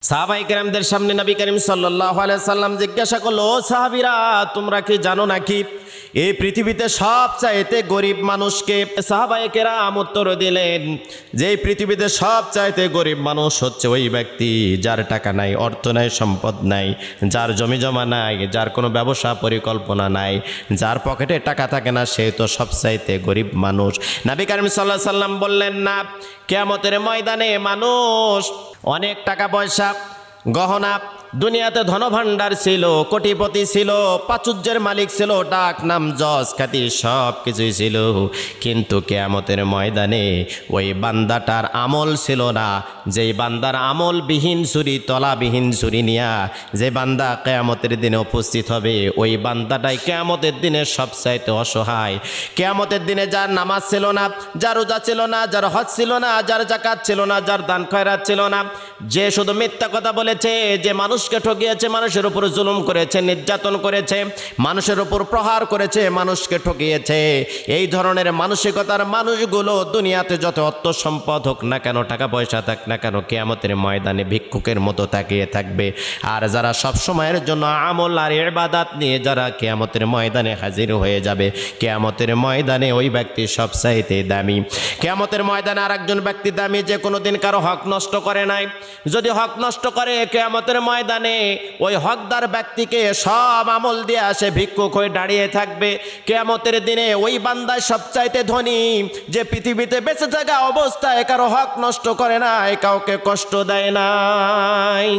সাহাবায়ে কেরামদের সামনে নবী করিম সাল্লাল্লাহু আলাইহি সাল্লাম জিজ্ঞাসা করলো, ও সাহাবীরা, তোমরা কি জানো নাকি এই পৃথিবীতে সবচাইতে গরিব মানুষকে? সাহাবায়ে কেরাম উত্তর দিলেন যে এই পৃথিবীতে সবচাইতে গরিব মানুষ হচ্ছে ওই ব্যক্তি যার টাকা নাই, অর্থ নাই, সম্পদ নাই, যার জমি জমা নাই, যার কোনো ব্যবসা পরিকল্পনা নাই, যার পকেটে টাকা থাকে না, সে তো সবচাইতে গরিব মানুষ। নবী করিম সাল্লাল্লাহু আলাইহি সাল্লাম বললেন, না, কিয়ামতের ময়দানে মানুষ অনেক টাকা পয়সা, গহনা, দুনিয়াতে ধনভাণ্ডার ছিল, কোটিপতি ছিল, প্রাচুর্যের মালিক ছিল, ডাক নাম যশ খ্যাতি সব কিছুই ছিল, কিন্তু কিয়ামতের ময়দানে ওই বান্দাটার আমল ছিল না। যেই বান্দার আমলবিহীন ছুরি, তলাবিহীন ছুরি নিয়া যে বান্দা কিয়ামতের দিনে উপস্থিত হবে, ওই বান্দাটাই কিয়ামতের দিনে সবচাইতে অসহায়। কিয়ামতের দিনে যার নামাজ ছিল না, যার রোজা ছিল না, যার হজ ছিল না, যার যাকাত ছিল না, যার দান খয়রাত ছিল না, যে শুধু মিথ্যা কথা বলেছে, যে মানুষকে ঠকিয়েছে, মানুষের উপর জুলুম করেছে, নির্যাতন করেছে, মানুষের উপর প্রহার করেছে, মানুষকে ঠকিয়েছে, এই ধরনের মানসিকতার মানুষগুলো দুনিয়াতে যত অর্থ সম্পদ হোক না কেন, টাকা পয়সা থাক না কেন, কিয়ামতের ময়দানে ভিক্ষুকের মতো তাকিয়ে থাকবে। আর যারা সব সময়ের জন্য আমল আর ইবাদত নিয়ে যারা কিয়ামতের ময়দানে হাজির হয়ে যাবে, কিয়ামতের ময়দানে ওই ব্যক্তি সবচাইতে দামি। কিয়ামতের ময়দানে আরেকজন ব্যক্তি দামি যে কোনোদিন কারো হক নষ্ট করে নাই। যদি হক নষ্ট করে, কিয়ামতের ময়দানে ওই হকদার ব্যক্তিকে সব আমল দিয়ে আসে ভিক্ষুক হয়ে দাঁড়িয়ে থাকবে। কিয়ামতের দিনে ওই বান্দায় সবচাইতে ধনী, যে পৃথিবীতে বেঁচে থাকা অবস্থায় কারো হক নষ্ট করে নাই, কাউকে কষ্ট দেয় নাই।